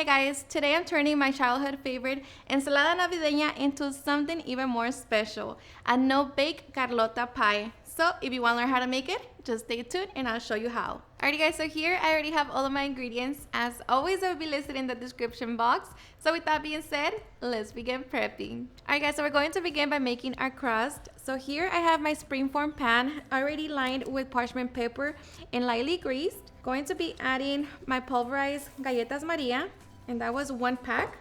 guys, today I'm turning my childhood favorite ensalada navideña into something even more special, a no-bake Carlota pie. So if you want to learn how to make it, just stay tuned and I'll show you how. Alrighty guys, so here I already have all of my ingredients. As always, they will be listed in the description box. So with that being said, let's begin prepping. Alright guys, so we're going to begin by making our crust. So here I have my springform pan already lined with parchment paper and lightly greased. Going to be adding my pulverized galletas Maria, and that was 1 pack.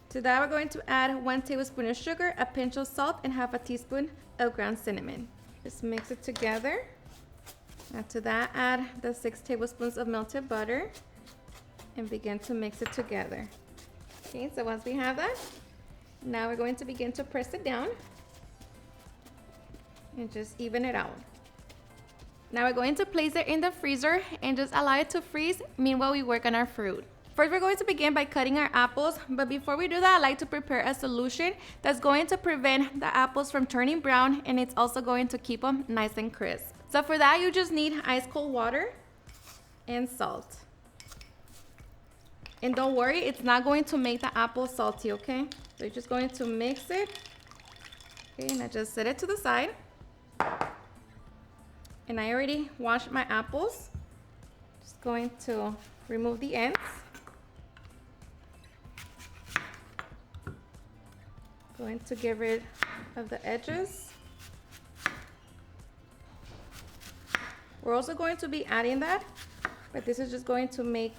To that we're going to add 1 tablespoon of sugar, a pinch of salt, and half a teaspoon of ground cinnamon. Just mix it together. After that, add the 6 tablespoons of melted butter and begin to mix it together. Okay, so once we have that, now we're going to begin to press it down and just even it out. Now we're going to place it in the freezer and just allow it to freeze meanwhile we work on our fruit. First, we're going to begin by cutting our apples, but before we do that, I like to prepare a solution that's going to prevent the apples from turning brown, and it's also going to keep them nice and crisp. So for that, you just need ice cold water and salt. And don't worry, it's not going to make the apple salty, okay? So you're just going to mix it. Okay, and I just set it to the side. And I already washed my apples. Just going to remove the ends. Going to get rid of the edges. We're also going to be adding that, but this is just going to make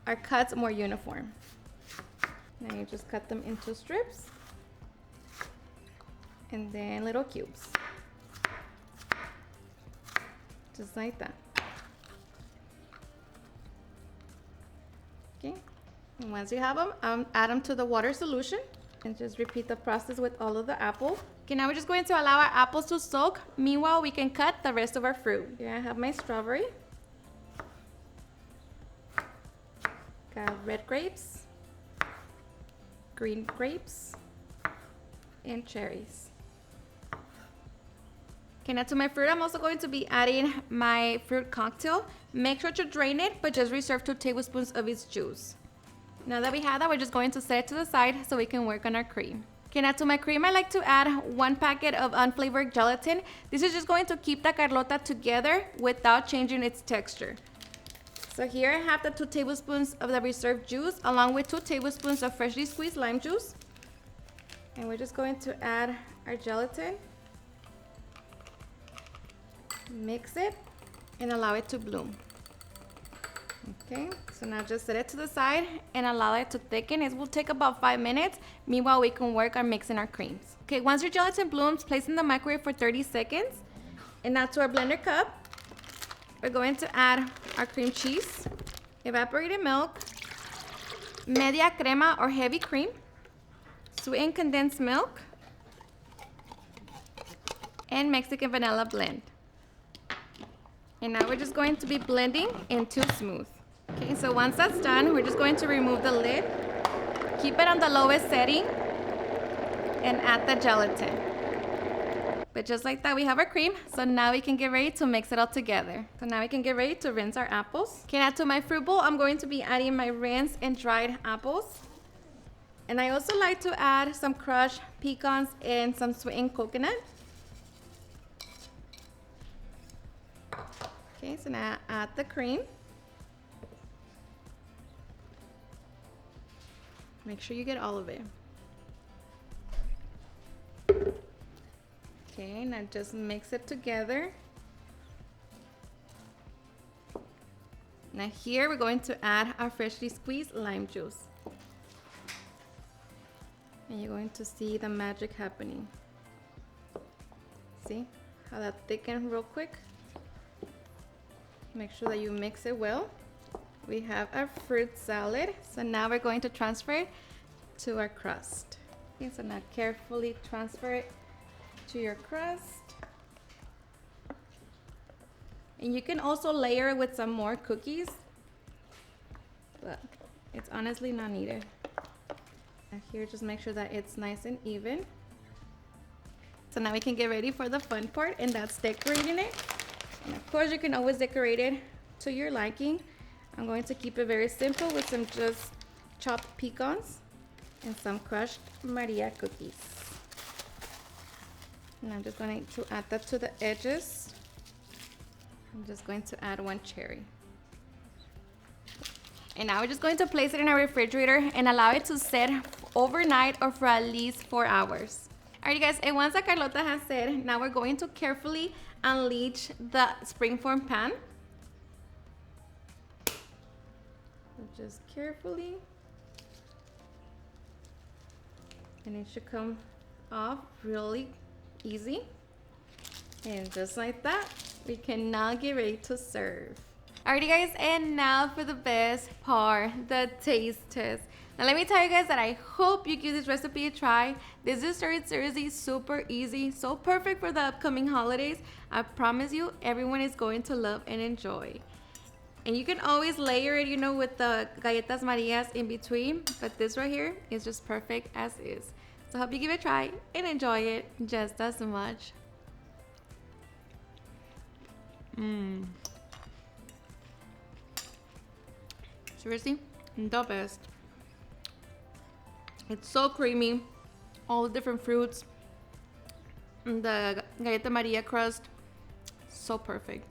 our cuts more uniform. Now you just cut them into strips and then little cubes. Just like that. Okay. And once you have them, add them to the water solution and just repeat the process with all of the apples. Okay, now we're just going to allow our apples to soak. Meanwhile, we can cut the rest of our fruit. Here I have my strawberry. Got red grapes, green grapes, and cherries. Okay, now to my fruit, I'm also going to be adding my fruit cocktail. Make sure to drain it, but just reserve 2 tablespoons of its juice. Now that we have that, we're just going to set it to the side so we can work on our cream. Okay, now to my cream, I like to add 1 packet of unflavored gelatin. This is just going to keep the Carlota together without changing its texture. So here I have the 2 tablespoons of the reserved juice along with 2 tablespoons of freshly squeezed lime juice. And we're just going to add our gelatin. Mix it and allow it to bloom. Okay, so now just set it to the side and allow it to thicken. It will take about 5 minutes. Meanwhile, we can work on mixing our creams. Okay, once your gelatin blooms, place in the microwave for 30 seconds. And now to our blender cup, we're going to add our cream cheese, evaporated milk, media crema or heavy cream, sweetened condensed milk, and Mexican vanilla blend. And now we're just going to be blending until smooth. Okay, so once that's done, we're just going to remove the lid, keep it on the lowest setting, and add the gelatin. But just like that, we have our cream. So now we can get ready to mix it all together. So now we can get ready to rinse our apples. Okay, now to my fruit bowl, I'm going to be adding my rinsed and dried apples. And I also like to add some crushed pecans and some sweetened coconut. Okay, so now add the cream. Make sure you get all of it. Okay, now just mix it together. Now here we're going to add our freshly squeezed lime juice. And you're going to see the magic happening. See how that thickens real quick? Make sure that you mix it well. We have our fruit salad. So now we're going to transfer it to our crust. Okay, so now carefully transfer it to your crust. And you can also layer it with some more cookies, but it's honestly not needed. And here, just make sure that it's nice and even. So now we can get ready for the fun part, and that's decorating it. And of course, you can always decorate it to your liking. I'm going to keep it very simple with some just chopped pecans and some crushed Maria cookies. And I'm just going to add that to the edges. I'm just going to add 1 cherry. And now we're just going to place it in our refrigerator and allow it to set overnight or for at least 4 hours. Alrighty guys, and once that Carlota has set, now we're going to carefully unleash the springform pan. So just carefully. And it should come off really easy. And just like that, we can now get ready to serve. Alrighty guys, and now for the best part, the taste test. Now let me tell you guys that I hope you give this recipe a try. This dessert is seriously super easy, so perfect for the upcoming holidays. I promise you, everyone is going to love and enjoy. And you can always layer it, you know, with the galletas Marias in between, but this right here is just perfect as is. So I hope you give it a try and enjoy it just as much. Seriously, the best. It's so creamy, all the different fruits, the galleta Maria crust, so perfect.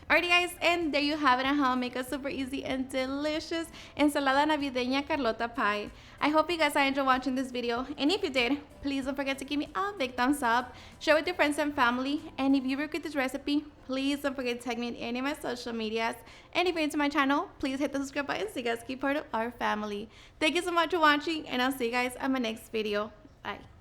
Alrighty guys, and there you have it on how to make a super easy and delicious ensalada navideña Carlota pie. I hope you guys enjoyed watching this video, and if you did, please don't forget to give me a big thumbs up, share with your friends and family, and if you work with this recipe, please don't forget to tag me in any of my social medias, and if you're into my channel, please hit the subscribe button so you guys keep part of our family. Thank you so much for watching, and I'll see you guys on my next video. Bye.